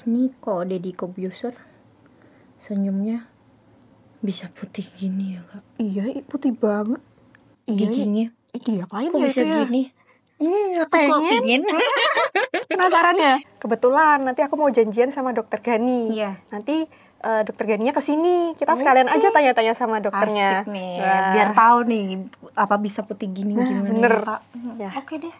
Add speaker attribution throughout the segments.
Speaker 1: Ini kok Deddy Corbuzier senyumnya bisa putih gini ya Kak?
Speaker 2: Iya, putih banget.
Speaker 1: Giginya
Speaker 2: Diapain
Speaker 1: kok
Speaker 2: ya
Speaker 1: bisa
Speaker 2: itu ya?
Speaker 1: gini? Aku kok pingin.
Speaker 2: Penasaran ya? Kebetulan nanti aku mau janjian sama dokter Gani.
Speaker 1: Iya.
Speaker 2: Nanti dokter Ganinya kesini. Kita sekalian aja tanya-tanya sama dokternya.
Speaker 1: Asik nih.
Speaker 2: Wah.
Speaker 1: Biar tahu nih apa bisa putih gini gimana
Speaker 2: bener.
Speaker 1: ya Kak.
Speaker 2: Ya.
Speaker 1: Oke deh.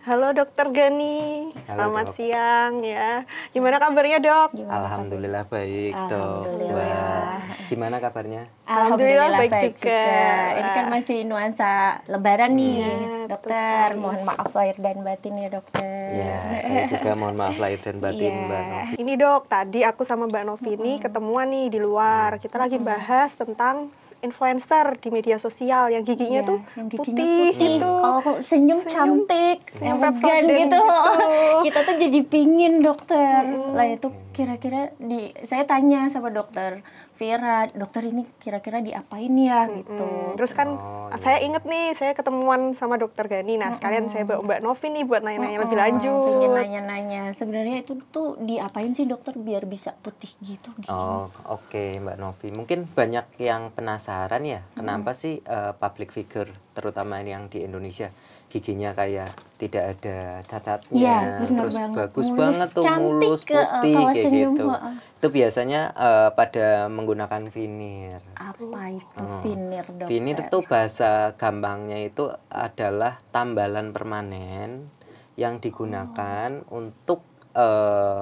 Speaker 2: Halo Dokter Gani, selamat siang ya. Gimana kabarnya dok?
Speaker 3: Alhamdulillah baik dok.
Speaker 1: Alhamdulillah.
Speaker 3: Gimana kabarnya?
Speaker 2: Alhamdulillah baik juga.
Speaker 1: Ini kan masih nuansa Lebaran nih, dokter.
Speaker 2: betul.
Speaker 1: Mohon maaf lahir dan batin ya dokter.
Speaker 3: Ya, saya juga mohon maaf lahir dan batin
Speaker 1: Iya.
Speaker 3: Mbak Novi.
Speaker 2: Ini dok, tadi aku sama Mbak Novi ini ketemuan nih di luar. Kita lagi bahas tentang influencer di media sosial yang giginya
Speaker 1: Iya,
Speaker 2: tuh
Speaker 1: yang giginya
Speaker 2: putih gitu.
Speaker 1: Kalau senyum cantik,
Speaker 2: Sempet
Speaker 1: elegan
Speaker 2: soden
Speaker 1: gitu.
Speaker 2: gitu.
Speaker 1: Kita tuh jadi pingin dokter. Lah itu kira-kira saya tanya sama dokter Vera, dokter ini kira-kira diapain ya gitu.
Speaker 2: Terus kan saya inget nih, saya ketemuan sama dokter Gani. Nah sekalian saya bawa Mbak Novi nih buat nanya-nanya lebih lanjut.
Speaker 1: Pengen nanya-nanya. Sebenarnya itu tuh diapain sih dokter biar bisa putih gitu?
Speaker 3: Oh, oke Mbak Novi. Mungkin banyak yang penasaran ya, kenapa sih public figure, terutama yang di Indonesia, giginya kayak tidak ada cacatnya,
Speaker 1: Iya, benar
Speaker 3: terus
Speaker 1: banget.
Speaker 3: bagus
Speaker 1: Mulus,
Speaker 3: banget tuh,
Speaker 1: cantik
Speaker 3: mulus, putih
Speaker 1: kalau
Speaker 3: kayak
Speaker 1: senyum,
Speaker 3: gitu. Itu biasanya pada menggunakan veneer.
Speaker 1: Apa itu veneer dokter?
Speaker 3: Veneer itu bahasa gampangnya itu adalah tambalan permanen yang digunakan untuk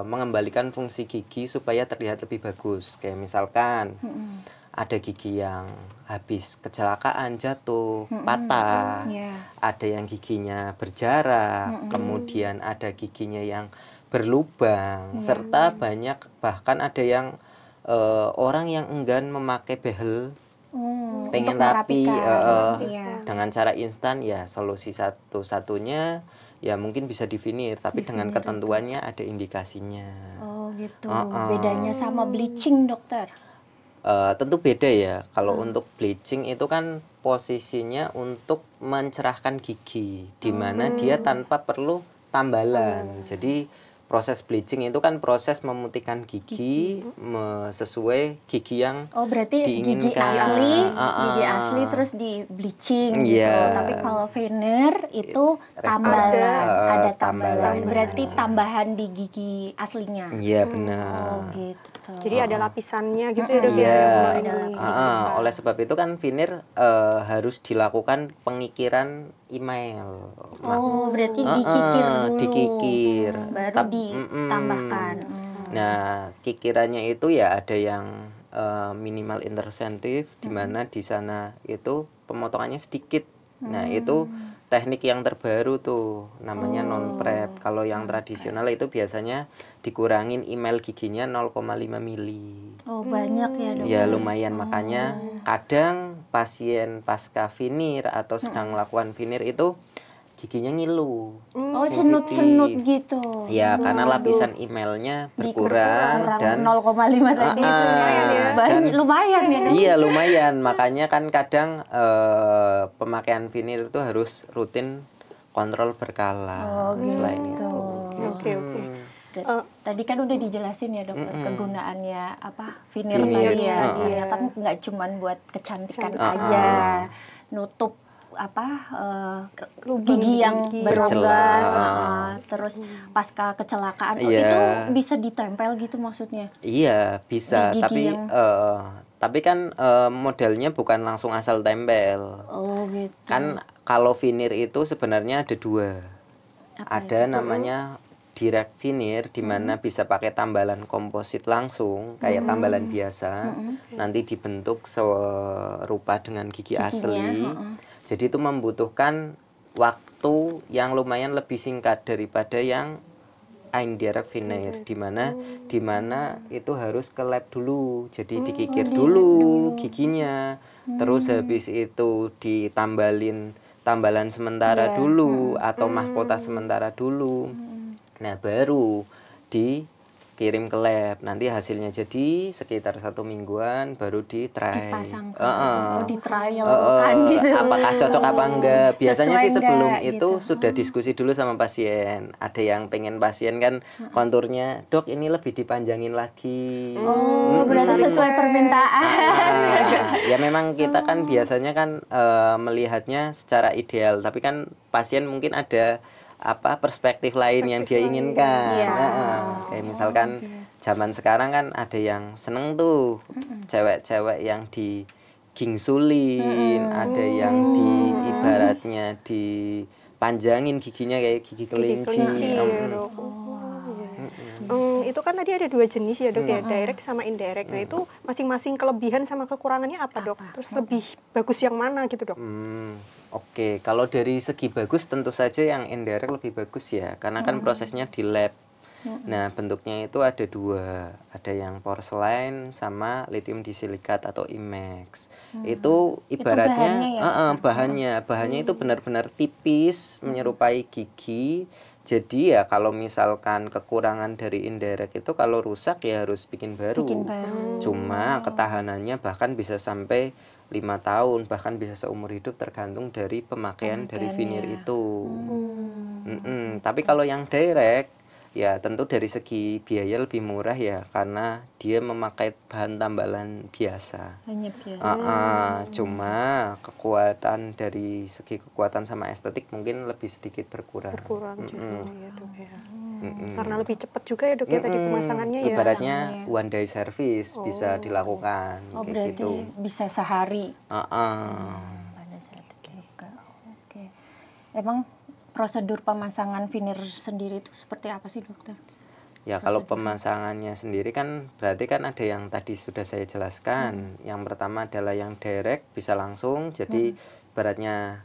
Speaker 3: mengembalikan fungsi gigi supaya terlihat lebih bagus. Kayak misalkan ada gigi yang habis kecelakaan, jatuh, patah, ada yang giginya berjarak, kemudian ada giginya yang berlubang, serta banyak bahkan ada yang orang yang enggan memakai behel, pengen rapi dengan cara instan, ya solusi satu-satunya ya mungkin bisa di veneer, tapi dengan ketentuannya ada indikasinya.
Speaker 1: Oh gitu. Bedanya sama bleaching dokter?
Speaker 3: Tentu beda ya. Kalau untuk bleaching itu kan posisinya untuk mencerahkan gigi, di mana dia tanpa perlu tambalan. Jadi proses bleaching itu kan proses memutihkan gigi sesuai gigi yang
Speaker 1: berarti
Speaker 3: diinginkan.
Speaker 1: gigi asli terus di bleaching gitu. Tapi kalau veneer itu tambalan, ada tambalan. Berarti tambahan di gigi aslinya.
Speaker 3: Iya benar.
Speaker 1: Oh gitu.
Speaker 2: Jadi ada lapisannya gitu ya dok.
Speaker 3: Iya. Oleh sebab itu kan veneer harus dilakukan pengikiran email.
Speaker 1: Berarti dikikir dulu.
Speaker 3: Dikikir.
Speaker 1: Baru ditambahkan.
Speaker 3: Nah, kikirannya itu ya ada yang minimal intersentif, di mana di sana itu pemotongannya sedikit. Nah, itu teknik yang terbaru tuh, namanya non-prep. Kalau yang tradisional itu biasanya dikurangin email giginya 0,5 mili.
Speaker 1: Oh, banyak ya dok.
Speaker 3: Ya lumayan, makanya kadang pasien pasca veneer atau sedang melakukan veneer itu giginya ngilu.
Speaker 1: Senut-senut gitu.
Speaker 3: Ya, karena lapisan emailnya berkurang dan
Speaker 1: 0,5 tadi itu lumayan ya dok.
Speaker 3: Iya, lumayan. Makanya kan kadang pemakaian veneer itu harus rutin kontrol berkala. Selain itu.
Speaker 2: Oke.
Speaker 1: Tadi kan udah dijelasin ya dokter kegunaannya veneer tadi ya. Ternyata nggak cuma buat kecantikan aja, nutup gigi yang berlubang, terus pasca kecelakaan itu bisa ditempel gitu maksudnya?
Speaker 3: Iya bisa, tapi kan modelnya bukan langsung asal tempel.
Speaker 1: Oh gitu.
Speaker 3: Kan kalau veneer itu sebenarnya ada dua. Ada namanya direct veneer, di mana bisa pakai tambalan komposit langsung kayak tambalan biasa, nanti dibentuk serupa dengan gigi asli. Jadi itu membutuhkan waktu yang lumayan lebih singkat daripada yang indirect veneer, di mana itu harus ke lab dulu. Jadi dikikir dulu giginya, terus habis itu ditambalin tambalan sementara
Speaker 1: Iya,
Speaker 3: dulu atau mahkota sementara dulu. Nah, baru dikirim ke lab. Nanti hasilnya jadi sekitar 1 mingguan baru di-try.
Speaker 1: dipasangkan, di trial kan gitu.
Speaker 3: Apakah cocok apa enggak? Biasanya
Speaker 1: Sesuai
Speaker 3: sih sebelum
Speaker 1: enggak,
Speaker 3: itu
Speaker 1: gitu.
Speaker 3: sudah diskusi dulu sama pasien. Ada yang pengen pasien kan konturnya, "Dok, ini lebih dipanjangin lagi."
Speaker 1: Berarti sesuai permintaan.
Speaker 3: Ya memang kita kan biasanya kan melihatnya secara ideal, tapi kan pasien mungkin ada perspektif lain yang dia inginkan.
Speaker 1: Iya.
Speaker 3: Kayak misalkan zaman sekarang kan ada yang seneng tuh cewek-cewek yang digingsulin, ada yang ibaratnya dipanjangin giginya kayak gigi kelinci.
Speaker 2: Ya, Dok. Itu kan tadi ada 2 jenis ya, Dok, ya, direct sama indirect. Nah, itu masing-masing kelebihan sama kekurangannya apa, Dok? Terus lebih bagus yang mana gitu, Dok?
Speaker 3: Oke, kalau dari segi bagus tentu saja yang indirect lebih bagus ya, karena kan prosesnya di lab. Nah, bentuknya itu ada 2, ada yang porcelain sama lithium disilikat atau IMAX. Itu ibaratnya bahannya itu benar-benar tipis, menyerupai gigi. Jadi ya kalau misalkan kekurangan dari indirect itu kalau rusak ya harus bikin baru. Cuma ketahanannya bahkan bisa sampai 5 tahun, bahkan bisa seumur hidup tergantung dari pemakaian dari veneer itu. Tapi kalau yang direct ya tentu dari segi biaya lebih murah ya, karena dia memakai bahan tambalan biasa.
Speaker 1: Hanya biasa.
Speaker 3: Cuma kekuatan dari segi kekuatan sama estetik mungkin lebih sedikit berkurang.
Speaker 2: Jadinya ya, Dok, ya. Karena lebih cepat juga ya, Dok, ya, tadi pemasangannya ya.
Speaker 3: Ibaratnya one day service bisa dilakukan kayak
Speaker 1: berarti
Speaker 3: gitu.
Speaker 1: bisa sehari. Pada saat itu juga. Oke. Emang prosedur pemasangan veneer sendiri itu seperti apa sih, Dokter?
Speaker 3: Ya, kalau pemasangannya sendiri kan berarti kan ada yang tadi sudah saya jelaskan. Yang pertama adalah yang direct, bisa langsung. Jadi ibaratnya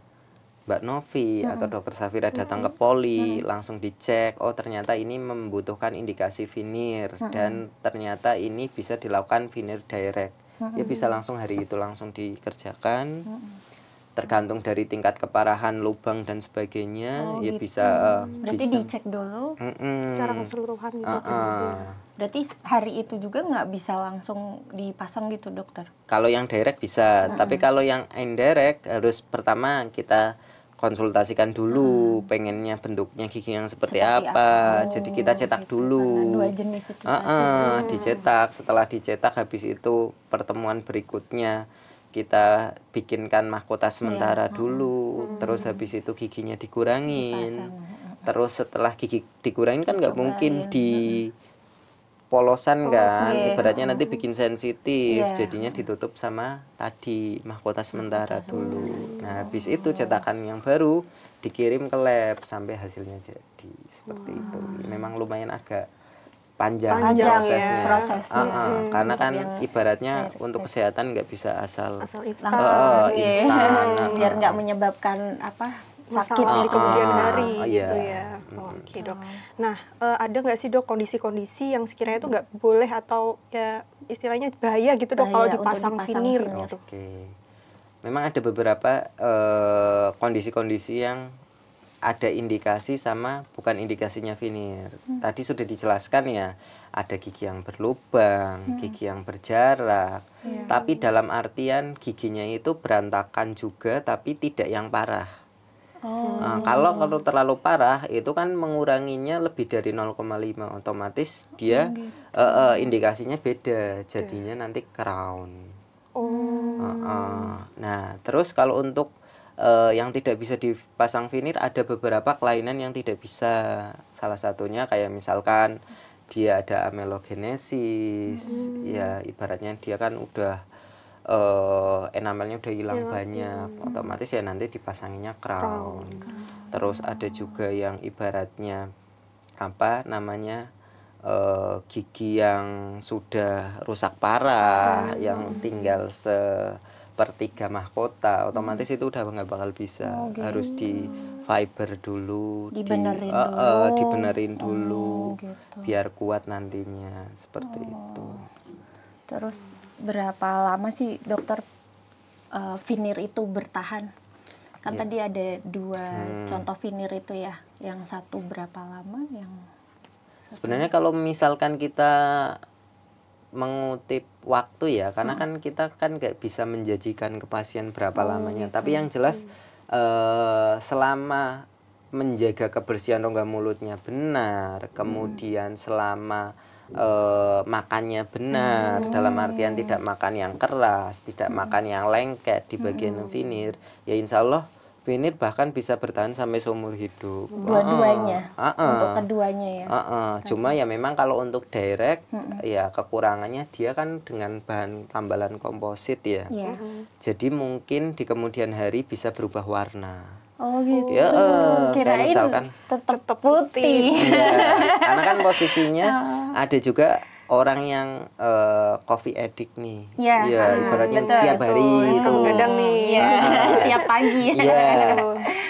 Speaker 3: Mbak Novi atau Dokter Safira datang ke poli, langsung dicek, oh ternyata ini membutuhkan indikasi veneer dan ternyata ini bisa dilakukan veneer direct. Ya bisa langsung hari itu langsung dikerjakan. Tergantung dari tingkat keparahan lubang dan sebagainya, ya
Speaker 1: gitu.
Speaker 3: bisa
Speaker 1: berarti dicek dulu
Speaker 2: secara keseluruhan gitu.
Speaker 1: Berarti hari itu juga nggak bisa langsung dipasang gitu, Dokter?
Speaker 3: Kalau yang direct bisa, tapi kalau yang indirect harus pertama kita konsultasikan dulu pengennya bentuknya gigi yang seperti apa. Jadi kita cetak dulu.
Speaker 1: 2 jenis itu
Speaker 3: dicetak. Setelah dicetak habis itu pertemuan berikutnya kita bikinkan mahkota sementara dulu. Terus habis itu giginya dikurangin. Terus setelah gigi dikurangin kan nggak mungkin di polosan kan, ibaratnya nanti bikin sensitif, jadinya ditutup sama tadi mahkota sementara dulu. Nah, habis itu cetakan yang baru dikirim ke lab sampai hasilnya jadi seperti itu. Memang lumayan agak panjang prosesnya. Karena kan ibaratnya untuk kesehatan nggak bisa asal
Speaker 1: instan, biar nggak menyebabkan sakit
Speaker 2: di kemudian hari gitu
Speaker 3: ya.
Speaker 2: Oke, Dok. Nah, ada nggak sih, Dok, kondisi-kondisi yang sekiranya itu nggak boleh atau ya istilahnya bahaya gitu, Dok, kalau dipasang veneer gitu?
Speaker 3: Oke. Memang ada beberapa kondisi-kondisi yang ada indikasi sama bukan indikasinya veneer. Tadi sudah dijelaskan ya, ada gigi yang berlubang, gigi yang berjarak. Tapi dalam artian giginya itu berantakan juga tapi tidak yang parah. Kalau terlalu parah itu kan menguranginya lebih dari 0,5, otomatis dia indikasinya beda, jadinya nanti crown. Nah, terus kalau untuk yang tidak bisa dipasang veneer ada beberapa kelainan yang tidak bisa. Salah satunya kayak misalkan dia ada amelogenesis, ya ibaratnya dia kan udah enamelnya udah hilang banyak, otomatis ya nanti dipasanginya crown. Terus ada juga yang ibaratnya gigi yang sudah rusak parah, yang tinggal sepertiga mahkota, otomatis itu udah nggak bakal bisa, harus di fiber dulu, dibenerin dulu, biar kuat nantinya, seperti itu.
Speaker 1: Terus berapa lama sih, Dokter, veneer itu bertahan? Kan tadi ada 2 contoh veneer itu ya. Yang satu berapa lama, yang
Speaker 3: sebenarnya kalau misalkan kita mengutip waktu ya, karena kan kita kan nggak bisa menjanjikan ke pasien berapa lamanya. Tapi yang jelas selama menjaga kebersihan rongga mulutnya benar, kemudian selama makannya benar, dalam artian tidak makan yang keras, tidak makan yang lengket di bagian veneer, ya insya Allah veneer bahkan bisa bertahan sampai seumur hidup.
Speaker 1: Dua-duanya, untuk keduanya ya.
Speaker 3: Cuma ya memang kalau untuk direct, ya kekurangannya dia kan dengan bahan tambalan komposit ya. Jadi mungkin di kemudian hari bisa berubah warna.
Speaker 1: Oh gitu.
Speaker 3: Ya,
Speaker 1: kirain
Speaker 3: misalkan
Speaker 1: tetap putih.
Speaker 3: Karena kan posisinya ada juga orang yang coffee addict nih.
Speaker 1: Iya,
Speaker 3: ibaratnya
Speaker 1: betul.
Speaker 3: tiap hari itu.
Speaker 2: Kadang nih.
Speaker 1: Iya, tiap pagi.
Speaker 3: Iya.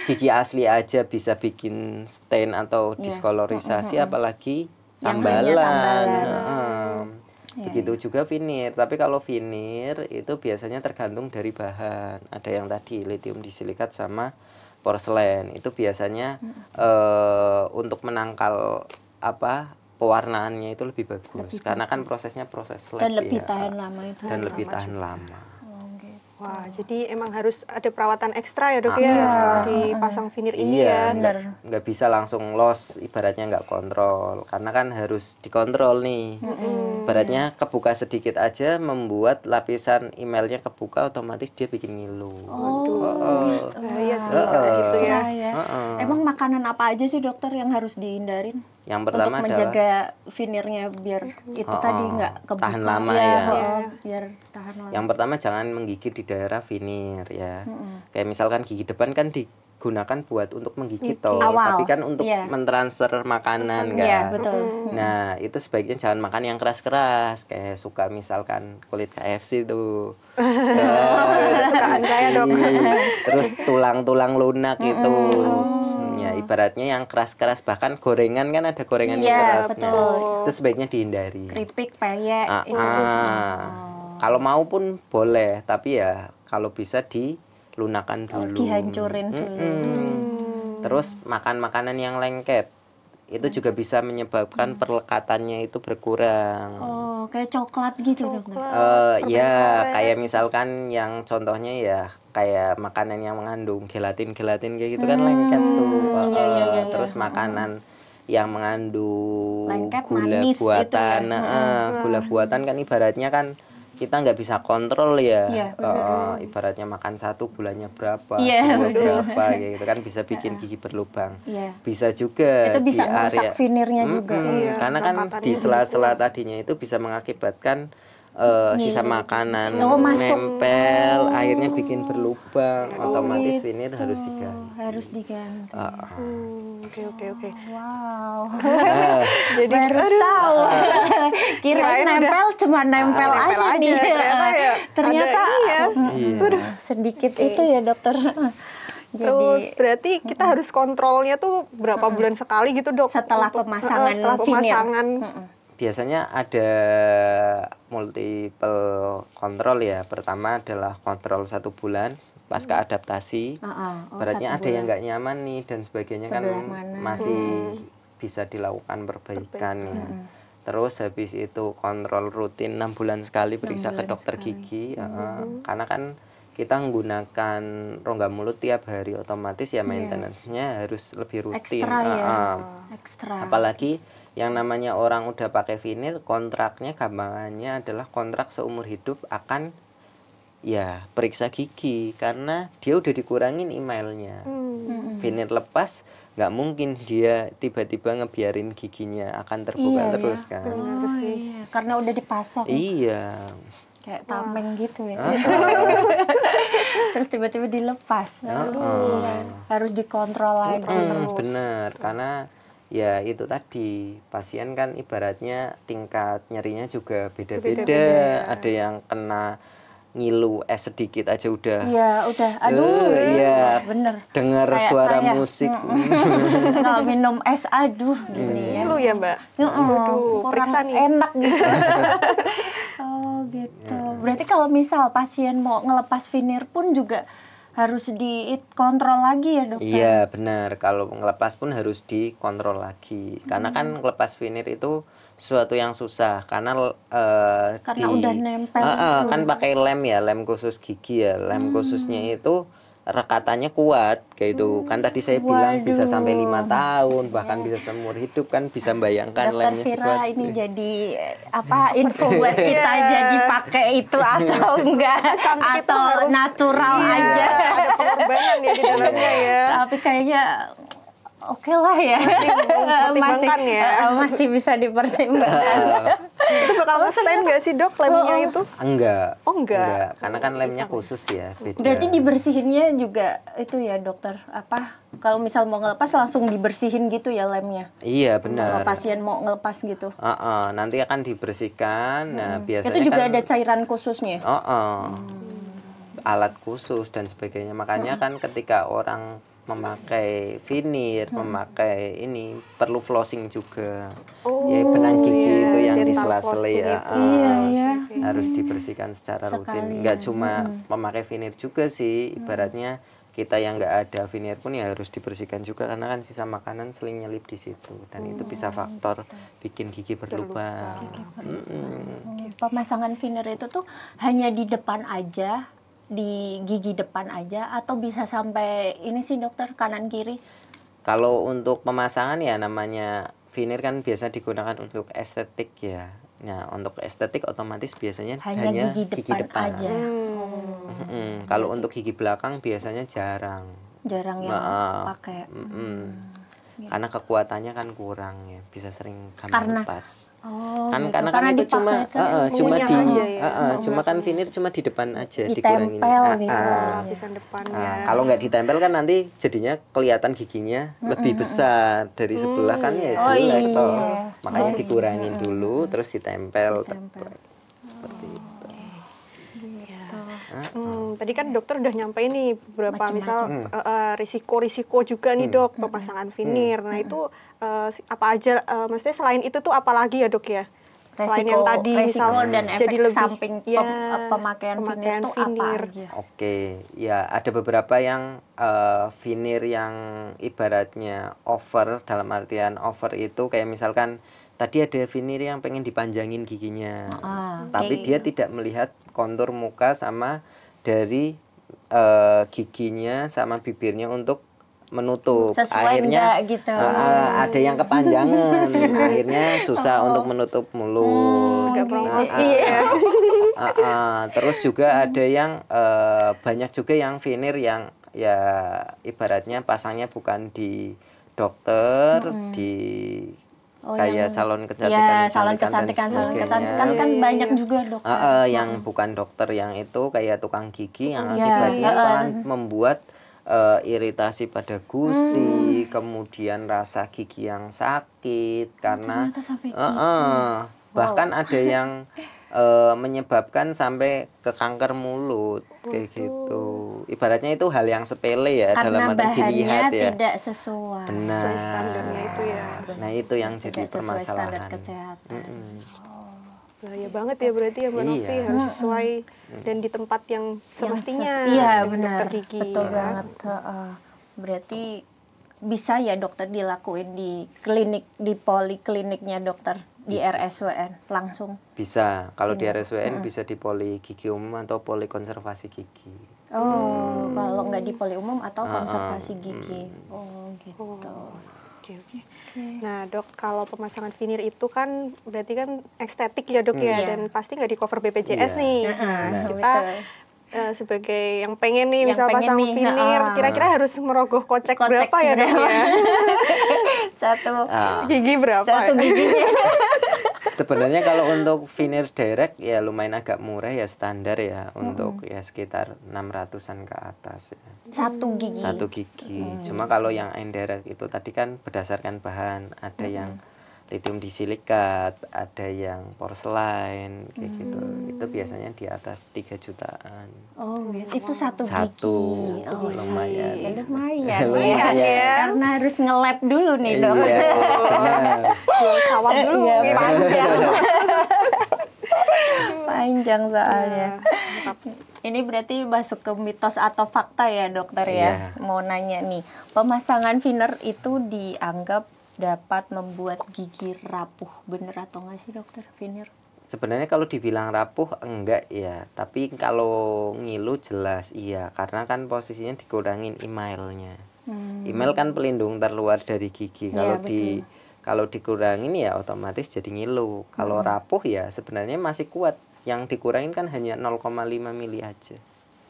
Speaker 3: Gigi asli aja bisa bikin stain atau diskolorisasi, apalagi
Speaker 1: Yang hanya
Speaker 3: tambalan. Begitu juga veneer. Tapi kalau veneer itu biasanya tergantung dari bahan. Ada yang tadi lithium disilikat sama porselen. Itu biasanya untuk menangkal pewarnaannya itu lebih bagus. Karena kan prosesnya proses lab
Speaker 1: Dan lebih
Speaker 3: ya.
Speaker 1: tahan lama itu.
Speaker 3: Dan lebih tahan lama.
Speaker 2: Wah, jadi emang harus ada perawatan ekstra ya dok ya, dipasang veneer ini ya.
Speaker 3: Nggak bisa langsung los, ibaratnya nggak kontrol, karena kan harus dikontrol nih. Ibaratnya kebuka sedikit aja membuat lapisan emailnya kebuka, otomatis dia bikin ngilu.
Speaker 2: Iya sih,
Speaker 1: Emang makanan apa aja sih dokter yang harus dihindarin?
Speaker 3: Yang pertama
Speaker 1: untuk menjaga veneernya biar itu tadi nggak kebuka,
Speaker 3: tahan lama ya.
Speaker 1: Biar tahan lama.
Speaker 3: Yang pertama jangan menggigit di daerah veneer ya. Kayak misalkan gigi depan kan digunakan buat untuk menggigit toh, tapi kan untuk mentransfer makanan kan.
Speaker 1: Iya, betul.
Speaker 3: Nah, itu sebaiknya jangan makan yang keras-keras, kayak suka misalkan kulit KFC tuh.
Speaker 2: Kesukaan saya dok.
Speaker 3: Terus tulang-tulang lunak itu. Ya, ibaratnya yang keras-keras, bahkan gorengan kan ada gorengan yang keras. Itu sebaiknya dihindari.
Speaker 1: Keripik, peyek
Speaker 3: Kalau mau pun boleh, tapi ya kalau bisa dilunakan dulu.
Speaker 1: Dihancurin dulu.
Speaker 3: Terus makan makanan yang lengket. Itu juga bisa menyebabkan perlekatannya itu berkurang.
Speaker 1: Oh, kayak coklat gitu dokter.
Speaker 3: Ya, kayak misalkan yang contohnya ya kayak makanan yang mengandung gelatin kayak gitu kan lengket tuh. Terus makanan yang mengandung
Speaker 1: lengket,
Speaker 3: gula
Speaker 1: manis
Speaker 3: buatan,
Speaker 1: itu ya.
Speaker 3: Gula buatan kan ibaratnya kan kita nggak bisa kontrol ya. Ibaratnya makan satu gulanya berapa, berapa gitu kan bisa bikin gigi berlubang. Bisa juga
Speaker 1: itu bisa
Speaker 3: di area
Speaker 1: veneernya juga.
Speaker 3: Karena kan di sela-sela tadinya itu bisa mengakibatkan sisa makanan nempel, akhirnya bikin berlubang, otomatis veneer harus diganti.
Speaker 2: Oke.
Speaker 1: Wow.
Speaker 2: Jadi
Speaker 1: baru tahu. Kirain nempel cuma nempel aja nih. Ternyata sedikit itu ya dokter.
Speaker 2: Terus berarti kita harus kontrolnya tuh berapa bulan sekali gitu dok?
Speaker 1: Setelah pemasangan
Speaker 3: Biasanya ada multiple kontrol ya. Pertama adalah kontrol 1 bulan pasca adaptasi. Berarti ada yang nggak nyaman nih dan sebagainya kan masih bisa dilakukan perbaikan ya. Terus habis itu kontrol rutin 6 bulan sekali periksa ke dokter gigi. Karena kan kita menggunakan rongga mulut tiap hari, otomatis ya maintenance-nya harus lebih rutin.
Speaker 1: Ekstra.
Speaker 3: Apalagi yang namanya orang udah pakai veneer, kontraknya gampangannya adalah kontrak seumur hidup akan ya periksa gigi, karena dia udah dikurangin emailnya. Veneer lepas nggak mungkin dia tiba-tiba ngebiarin giginya akan terbuka terus kan.
Speaker 1: Karena udah dipasang.
Speaker 3: Iya.
Speaker 1: Kayak tameng gitu ya. Terus tiba-tiba dilepas. Harus dikontrol lagi.
Speaker 3: Bener, karena ya itu tadi, pasien kan ibaratnya tingkat nyerinya juga beda-beda. Ada yang kena ngilu sedikit aja udah.
Speaker 1: Aduh. Bener.
Speaker 3: Dengar suara musik.
Speaker 1: Kalau minum es, aduh gini ya.
Speaker 2: Ngilu ya mbak?
Speaker 1: Kurang enak gitu. Oh gitu. Berarti kalau misal pasien mau ngelepas veneer pun juga harus dikontrol lagi ya dokter?
Speaker 3: Iya benar, kalau ngelepas pun harus dikontrol lagi. Karena kan ngelepas veneer itu sesuatu yang susah karena
Speaker 1: karena udah nempel
Speaker 3: kan pakai lem ya, lem khusus gigi ya. Lem khususnya itu rekatannya kuat kayak itu. Kan tadi saya bilang bisa sampai 5 tahun, bahkan bisa seumur hidup, kan bisa bayangkan
Speaker 1: Dokter
Speaker 3: lemnya
Speaker 1: Vira
Speaker 3: sekuat.
Speaker 1: ini jadi info buat kita, jadi pakai itu atau enggak, atau natural aja.
Speaker 2: Ada pengorbanan ya di dalamnya ya.
Speaker 1: Tapi kayaknya oke lah ya, masih bisa dipertimbangkan.
Speaker 2: Itu bakal nge-stain nggak sih dok lemnya itu?
Speaker 3: Enggak.
Speaker 2: Oh enggak.
Speaker 3: Karena kan lemnya khusus ya, beda.
Speaker 1: Berarti dibersihinnya juga itu ya dokter, kalau misal mau ngelepas langsung dibersihin gitu ya lemnya?
Speaker 3: Iya benar.
Speaker 1: Kalau pasien mau ngelepas gitu?
Speaker 3: Nanti akan dibersihkan. Nah biasanya
Speaker 1: itu juga
Speaker 3: kan
Speaker 1: ada cairan khususnya?
Speaker 3: Alat khusus dan sebagainya. Makanya kan ketika orang memakai veneer, memakai ini perlu flossing juga. Ya benang gigi itu yang di sela-sela ya. Harus dibersihkan secara rutin. Nggak cuma memakai veneer juga sih, ibaratnya kita yang nggak ada veneer pun ya harus dibersihkan juga, karena kan sisa makanan sering nyelip di situ dan itu bisa faktor bikin gigi berlubang.
Speaker 1: Pemasangan veneer itu tuh hanya di depan aja, di gigi depan aja, atau bisa sampai ini sih dokter, kanan kiri?
Speaker 3: Kalau untuk pemasangan ya namanya veneer kan biasa digunakan untuk estetik ya. Nah untuk estetik otomatis biasanya hanya gigi depan
Speaker 1: aja.
Speaker 3: Kalau untuk gigi belakang biasanya jarang
Speaker 1: yang pakai.
Speaker 3: Karena kekuatannya kan kurang ya, bisa sering gampang lepas. Karena kan itu cuma kan veneer cuma di depan aja dikurangin.
Speaker 2: Lapisan depannya.
Speaker 3: Kalau nggak ditempel kan nanti jadinya kelihatan giginya lebih besar dari sebelah kan ya jelek toh. Makanya dikurangin dulu terus ditempel. Seperti itu.
Speaker 2: Tadi kan dokter udah nyampein nih beberapa misal risiko-risiko juga nih dok pemasangan veneer. Nah itu apa aja, maksudnya selain itu tuh apa lagi ya dok ya? Selain yang tadi
Speaker 1: resiko dan efek
Speaker 2: jadi lebih,
Speaker 1: samping pemakaian veneer itu apa aja?
Speaker 3: Oke, ya ada beberapa yang veneer yang ibaratnya over, dalam artian over itu kayak misalkan tadi ada veneer yang pengen dipanjangin giginya, tapi dia tidak melihat kontur muka sama dari giginya sama bibirnya untuk menutup.
Speaker 1: Sesuai
Speaker 3: akhirnya
Speaker 1: gitu.
Speaker 3: Ada yang kepanjangan, akhirnya susah untuk menutup mulut. Terus juga ada yang banyak juga yang veneer yang ya ibaratnya pasangnya bukan di dokter, di kayak salon kecantikan,
Speaker 1: kan banyak juga dokter.
Speaker 3: Yang bukan dokter, yang itu kayak tukang gigi yang akibatnya akan membuat iritasi pada gusi, kemudian rasa gigi yang sakit karena bahkan ada yang menyebabkan sampai ke kanker mulut kayak gitu. Ibaratnya itu hal yang sepele ya,
Speaker 1: karena
Speaker 3: dalam arti dilihat ya.
Speaker 1: tidak sesuai.
Speaker 3: Benar.
Speaker 2: Standarnya itu ya.
Speaker 3: Nah itu yang jadi permasalahan.
Speaker 2: Bahaya banget ya berarti ya Mbak Novi, harus sesuai dan di tempat yang semestinya.
Speaker 1: Iya benar.
Speaker 2: Dokter gigi.
Speaker 1: Betul banget. Berarti bisa ya dokter dilakuin di klinik, di polikliniknya dokter, di RSWN langsung?
Speaker 3: Bisa. Kalau di RSWN bisa di poli gigi umum atau poli konservasi gigi.
Speaker 1: Kalau nggak di poli umum atau konservasi gigi. Gitu.
Speaker 2: Oke. Nah dok, kalau pemasangan veneer itu kan berarti kan estetik ya dok ya, dan pasti nggak di cover BPJS nih. Kita sebagai yang pengen nih misal pasang veneer, kira-kira harus merogoh kocek berapa ya dok ya?
Speaker 1: Satu
Speaker 2: gigi berapa?
Speaker 1: Satu giginya.
Speaker 3: Sebenarnya kalau untuk veneer direct ya lumayan agak murah ya, standar ya, untuk ya sekitar 600-an ke atas ya.
Speaker 1: Satu gigi.
Speaker 3: Satu gigi. Cuma kalau yang indirect itu tadi kan berdasarkan bahan, ada yang lithium disilikat, ada yang porselen kayak gitu. Itu biasanya di atas 3 jutaan.
Speaker 1: Itu satu
Speaker 3: gigi.
Speaker 1: Lumayan. Lumayan ya. Karena harus nge-lab dulu nih dok.
Speaker 3: Iya, benar.
Speaker 2: Sawah dulu.
Speaker 1: Panjang soalnya. Ini berarti masuk ke mitos atau fakta ya dokter ya?
Speaker 3: Iya.
Speaker 1: Mau nanya nih, pemasangan filler itu dianggap dapat membuat gigi rapuh, bener atau nggak sih dokter, filler?
Speaker 3: Sebenarnya kalau dibilang rapuh enggak ya, tapi kalau ngilu jelas iya, karena kan posisinya dikurangin emailnya. Email kan pelindung terluar dari gigi.
Speaker 1: Iya, betul.
Speaker 3: Kalau dikurangin ya otomatis jadi ngilu. Kalau rapuh ya sebenarnya masih kuat. Yang dikurangin kan hanya 0,5 mili aja.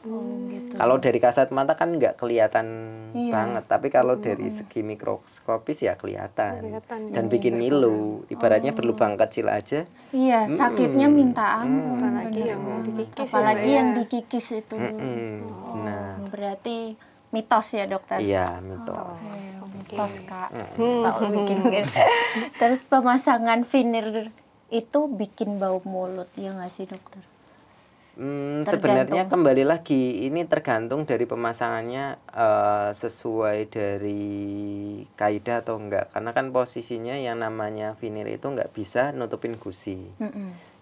Speaker 1: Gitu.
Speaker 3: Kalau dari kasat mata kan nggak kelihatan
Speaker 1: Iya.
Speaker 3: banget, tapi kalau dari segi mikroskopis ya kelihatan.
Speaker 2: Kelihatan.
Speaker 3: Dan bikin ngilu. Ibaratnya berlubang kecil aja.
Speaker 1: Iya, sakitnya minta ampun.
Speaker 2: Apalagi
Speaker 1: bener
Speaker 2: yang
Speaker 1: banget.
Speaker 2: dikikis ya,
Speaker 1: Apalagi
Speaker 2: Mbak,
Speaker 1: yang
Speaker 2: ya.
Speaker 1: dikikis itu.
Speaker 3: Nah,
Speaker 1: Berarti mitos ya dokter?
Speaker 3: iya mitos.
Speaker 1: Mitos kak. Tahu bikin gitu. Terus pemasangan veneer itu bikin bau mulut, ya nggak sih dokter?
Speaker 3: Sebenarnya kembali lagi ini tergantung dari pemasangannya sesuai dari kaidah atau enggak, karena kan posisinya yang namanya veneer itu enggak bisa nutupin gusi.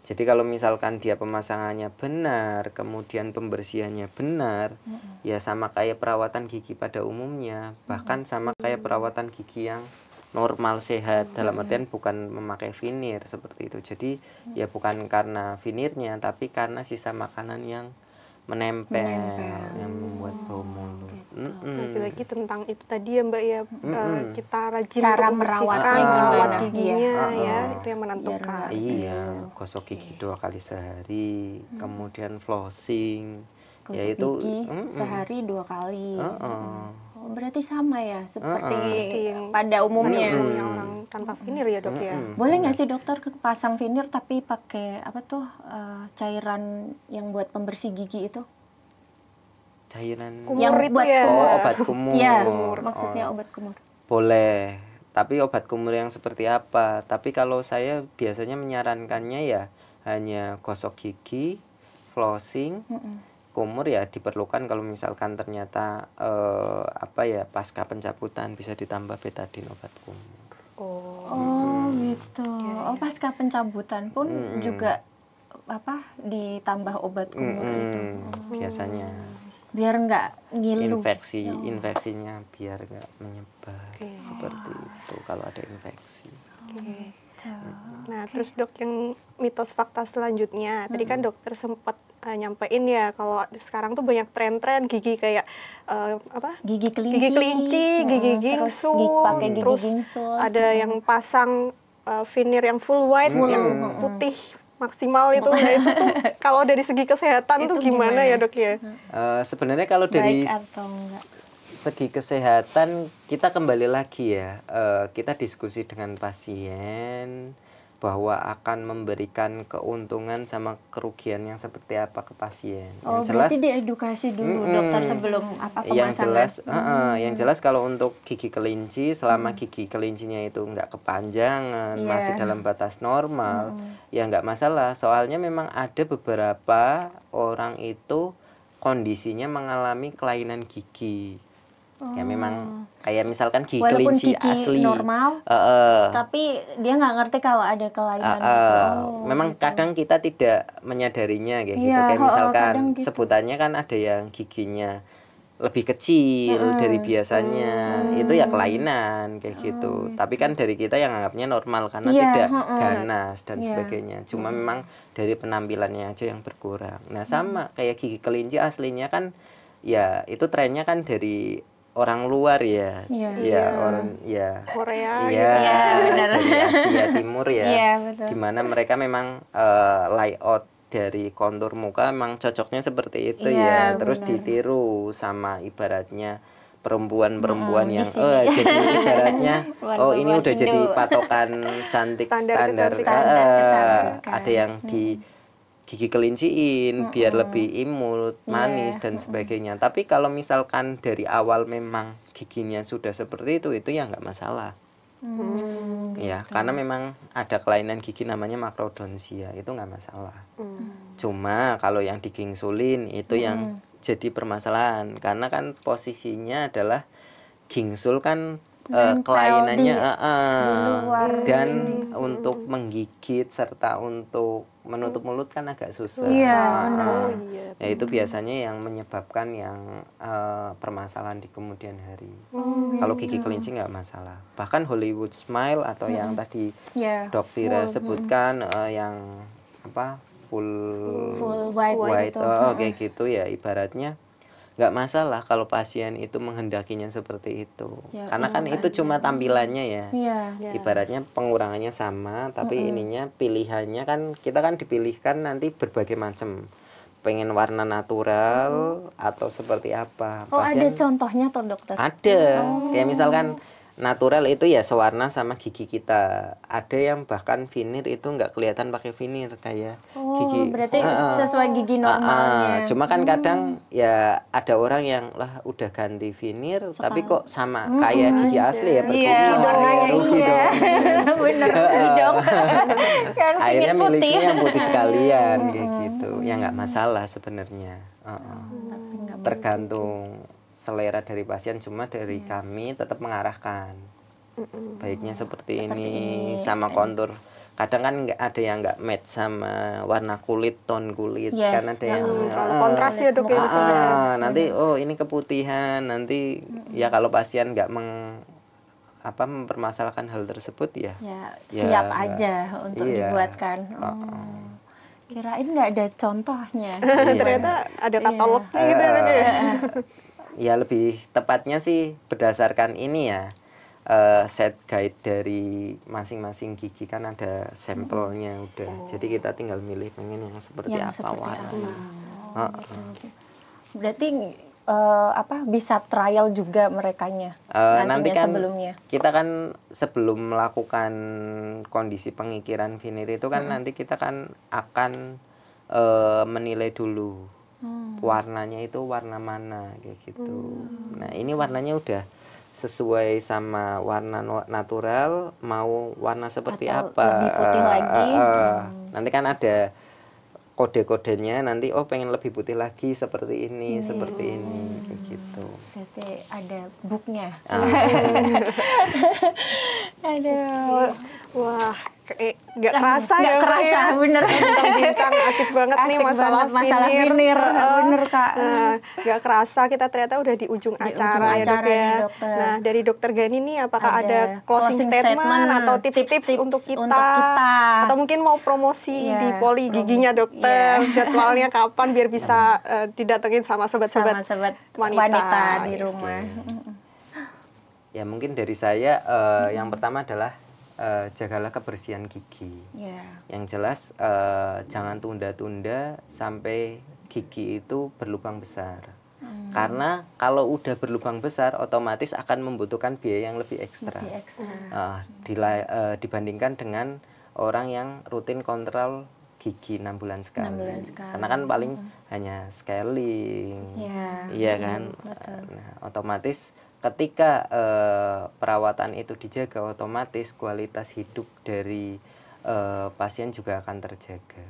Speaker 3: Jadi kalau misalkan dia pemasangannya benar, kemudian pembersihannya benar, ya sama kayak perawatan gigi pada umumnya, bahkan sama kayak perawatan gigi yang normal sehat, dalam artian bukan memakai veneer seperti itu. Jadi ya bukan karena veneernya, tapi karena sisa makanan yang menempel. Yang membuat bau mulut.
Speaker 2: Lagi-lagi tentang itu tadi ya Mbak ya, kita rajin
Speaker 1: Cara
Speaker 2: untuk
Speaker 1: merawatnya
Speaker 2: membersihkan, merawat
Speaker 1: gimana?
Speaker 2: giginya
Speaker 1: Iya.
Speaker 2: ya, itu yang menentukan.
Speaker 3: Iya, gosok gigi 2 kali sehari, kemudian flossing,
Speaker 1: Gosok
Speaker 3: yaitu
Speaker 1: gigi sehari 2 kali.
Speaker 3: Heeh.
Speaker 1: Oh, berarti sama ya seperti
Speaker 2: yang
Speaker 1: pada umumnya.
Speaker 2: umumnya orang tanpa veneer ya dok ya.
Speaker 1: Boleh nggak sih dokter pasang veneer tapi pakai apa tuh cairan yang buat pembersih gigi itu?
Speaker 3: Cairan
Speaker 2: Kumur
Speaker 1: Yang
Speaker 2: itu
Speaker 1: buat
Speaker 2: ya.
Speaker 1: kumur.
Speaker 3: obat kumur.
Speaker 1: Iya, maksudnya obat kumur.
Speaker 3: Boleh, tapi obat kumur yang seperti apa? Tapi kalau saya biasanya menyarankannya ya hanya gosok gigi, flossing, kumur ya diperlukan kalau misalkan ternyata apa ya pasca pencabutan bisa ditambah betadine obat kumur.
Speaker 1: Oh, gitu. Oh, pasca pencabutan pun juga apa ditambah obat kumur itu.
Speaker 3: Biasanya
Speaker 1: Biar nggak ngilu.
Speaker 3: infeksinya biar nggak menyebar seperti itu kalau ada infeksi.
Speaker 2: Nah, terus dok yang mitos fakta selanjutnya, tadi kan dokter sempat nyampein ya kalau sekarang tuh banyak tren-tren gigi kayak apa?
Speaker 1: Gigi
Speaker 2: Gigi kelinci, gigi
Speaker 1: terus
Speaker 2: gingsul,
Speaker 1: pakai gigi
Speaker 2: terus
Speaker 1: gingsul.
Speaker 2: ada yang pasang veneer yang full white, yang putih maksimal itu. Nah, itu tuh kalau dari segi kesehatan tuh gimana ya dok ya?
Speaker 3: Sebenarnya kalau dari
Speaker 1: Baik atau enggak?
Speaker 3: segi kesehatan kita kembali lagi ya, kita diskusi dengan pasien bahwa akan memberikan keuntungan sama kerugian yang seperti apa ke pasien.
Speaker 1: Oh,
Speaker 3: Yang jelas
Speaker 1: berarti diedukasi dulu dokter sebelum apa pemasangan.
Speaker 3: yang jelas kalau untuk gigi kelinci, selama gigi kelincinya itu nggak kepanjangan, masih dalam batas normal, ya nggak masalah. Soalnya memang ada beberapa orang itu kondisinya mengalami kelainan gigi. Ya memang kayak misalkan gigi
Speaker 1: Walaupun
Speaker 3: kelinci
Speaker 1: gigi
Speaker 3: asli
Speaker 1: normal, tapi dia nggak ngerti kalau ada kelainan gitu.
Speaker 3: memang kadang kita tidak menyadarinya kayak gitu.
Speaker 1: Iya,
Speaker 3: Kayak misalkan
Speaker 1: kadang gitu.
Speaker 3: sebutannya kan ada yang giginya lebih kecil dari biasanya, itu ya kelainan kayak gitu. Tapi kan dari kita yang anggapnya normal karena
Speaker 1: Iya,
Speaker 3: tidak ganas dan sebagainya. Cuma memang dari penampilannya aja yang berkurang. Nah, sama kayak gigi kelinci aslinya kan ya itu trennya kan dari orang luar ya.
Speaker 1: Iya.
Speaker 3: Orang ya
Speaker 2: Korea
Speaker 3: iya,
Speaker 1: benar.
Speaker 3: dari Asia Timur ya.
Speaker 1: Iya, betul.
Speaker 3: Dimana mereka memang layout dari kontur muka memang cocoknya seperti itu
Speaker 1: Iya,
Speaker 3: ya. Terus
Speaker 1: benar.
Speaker 3: ditiru sama ibaratnya perempuan-perempuan
Speaker 1: di
Speaker 3: yang
Speaker 1: sini.
Speaker 3: jadi ibaratnya oh ini
Speaker 1: Perempuan
Speaker 3: udah jadi
Speaker 1: Indo.
Speaker 3: patokan cantik standar.
Speaker 1: kecantikan.
Speaker 3: Ada yang di gigi kelinciin biar lebih imut, manis dan sebagainya. Tapi kalau misalkan dari awal memang giginya sudah seperti itu ya nggak masalah. Ya, karena memang ada kelainan gigi namanya makrodontia, itu nggak masalah. Cuma kalau yang digingsulin itu yang jadi permasalahan, karena kan posisinya adalah gingsul kan kelainannya
Speaker 1: luar
Speaker 3: dan untuk menggigit serta untuk menutup mulut kan agak susah.
Speaker 1: Iya,
Speaker 3: Ya itu biasanya yang menyebabkan yang permasalahan di kemudian hari. Kalau gigi kelinci nggak masalah. Bahkan Hollywood Smile atau yang tadi Dok Tira sebutkan yang apa full white kayak gitu ya, ibaratnya nggak masalah kalau pasien itu menghendakinya seperti itu, karena kan itu cuma tampilannya ya. Ibaratnya pengurangannya sama, tapi ininya pilihannya kan kita kan dipilihkan nanti berbagai macam, pengen warna natural atau seperti apa.
Speaker 1: Ada contohnya toh dokter?
Speaker 3: Ada, kayak misalkan natural itu ya sewarna sama gigi kita. Ada yang bahkan veneer itu nggak kelihatan pakai veneer kayak gigi.
Speaker 1: Berarti sesuai gigi normalnya.
Speaker 3: Cuma kan kadang ya ada orang yang lah udah ganti veneer tapi kok sama kayak gigi asli ya,
Speaker 1: rugi dong. Bener dong. Kan
Speaker 3: akhirnya
Speaker 1: putih.
Speaker 3: miliknya yang putih sekalian kayak gitu. Ya nggak masalah sebenarnya. Tergantung selera dari pasien, cuma dari kami tetap mengarahkan baiknya seperti ini sama kontur. Kadang kan ada yang nggak match sama warna kulit, tone kulit, kan ada yang
Speaker 2: kontras ya dok ya.
Speaker 3: Nanti ini keputihan, nanti ya kalau pasien nggak mempermasalahkan hal tersebut ya
Speaker 1: siap aja untuk dibuatkan. Kirain nggak ada contohnya.
Speaker 2: Ternyata ada katalognya gitu ya.
Speaker 3: Ya lebih tepatnya sih berdasarkan ini ya, set guide dari masing-masing gigi kan ada sampelnya udah. Jadi kita tinggal milih pengen yang seperti apa warnanya.
Speaker 1: Berarti bisa trial juga merekanya
Speaker 3: nanti kan
Speaker 1: sebelumnya.
Speaker 3: Kita kan sebelum melakukan kondisi pengikiran veneer itu kan nanti kita kan akan menilai dulu warnanya itu warna mana kayak gitu. Nah ini warnanya udah sesuai sama warna natural, mau warna seperti
Speaker 1: atau
Speaker 3: apa
Speaker 1: lebih putih lagi.
Speaker 3: Nanti kan ada kode-kodenya, nanti pengen lebih putih lagi seperti ini seperti ini kayak gitu.
Speaker 1: Berarti ada booknya.
Speaker 2: Wah, nggak kerasa ya,
Speaker 1: bener.
Speaker 2: Bincang asik banget nih masalah veneer.
Speaker 1: Bener Kak.
Speaker 2: Nggak kerasa kita ternyata udah di ujung acara ya dok ya. Nah dari dokter Gani nih apakah ada closing statement atau tips-tips untuk kita? Atau mungkin mau promosi di poli giginya dokter, jadwalnya kapan biar bisa didatengin sama sobat-sobat
Speaker 1: wanita di rumah.
Speaker 3: Ya mungkin dari saya yang pertama adalah jagalah kebersihan gigi. Yang jelas jangan tunda-tunda sampai gigi itu berlubang besar. Karena kalau udah berlubang besar otomatis akan membutuhkan biaya yang lebih ekstra. Dibandingkan dengan orang yang rutin kontrol gigi 6 bulan sekali. Karena kan paling hanya scaling. Iya kan? Nah, otomatis ketika perawatan itu dijaga, otomatis kualitas hidup dari pasien juga akan terjaga.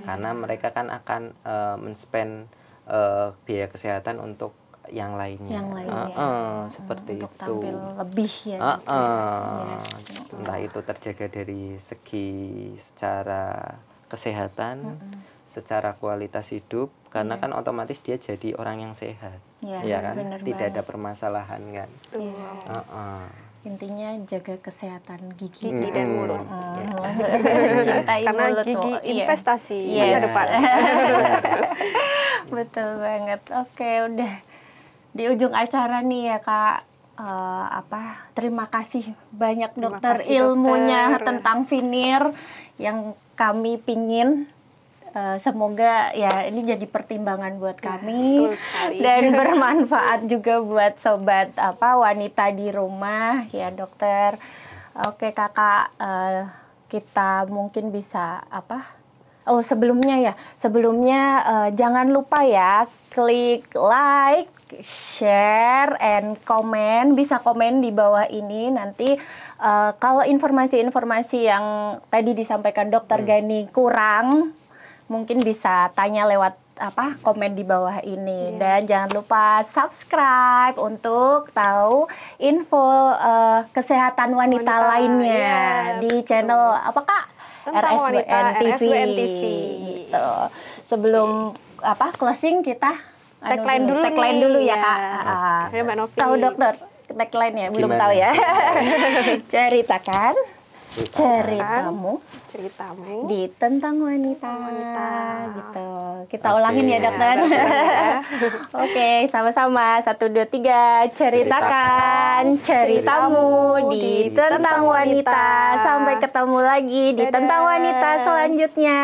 Speaker 3: Karena mereka kan akan men-spend biaya kesehatan untuk yang lainnya. Seperti untuk itu.
Speaker 1: Tampil lebih ya.
Speaker 3: Entah itu terjaga dari segi secara kesehatan, secara kualitas hidup, karena kan otomatis dia jadi orang yang sehat. Ya kan? Tidak ada permasalahan kan.
Speaker 1: Intinya jaga kesehatan gigi
Speaker 2: dan mulut.
Speaker 1: Cintai
Speaker 2: karena
Speaker 1: mulut.
Speaker 2: Gigi investasi masa depan.
Speaker 1: Betul banget. Oke, udah di ujung acara nih ya Kak. Terima kasih banyak dokter, ilmunya tentang veneer yang kami pingin. Semoga ya ini jadi pertimbangan buat kami dan bermanfaat juga buat sobat wanita di rumah ya dokter. Oke Kakak, kita mungkin bisa sebelumnya jangan lupa ya klik like, share, and komen. Bisa komen di bawah ini nanti. Kalau informasi-informasi yang tadi disampaikan dokter Gani kurang, mungkin bisa tanya lewat komen di bawah ini. Dan jangan lupa subscribe untuk tahu info kesehatan wanita lainnya di channel apa Kak? RSWN TV. Gitu. Sebelum closing kita tagline dulu ya Kak.
Speaker 2: Mbak Novi.
Speaker 1: Tahu dokter tagline-nya? Belum tahu ya. Ceritakan ceritamu di tentang wanita. Gitu. Kita ulangin ya dokter. Oke, sama-sama. 1, 2, 3. Ceritakan ceritamu di tentang wanita. Sampai ketemu lagi di tentang wanita selanjutnya.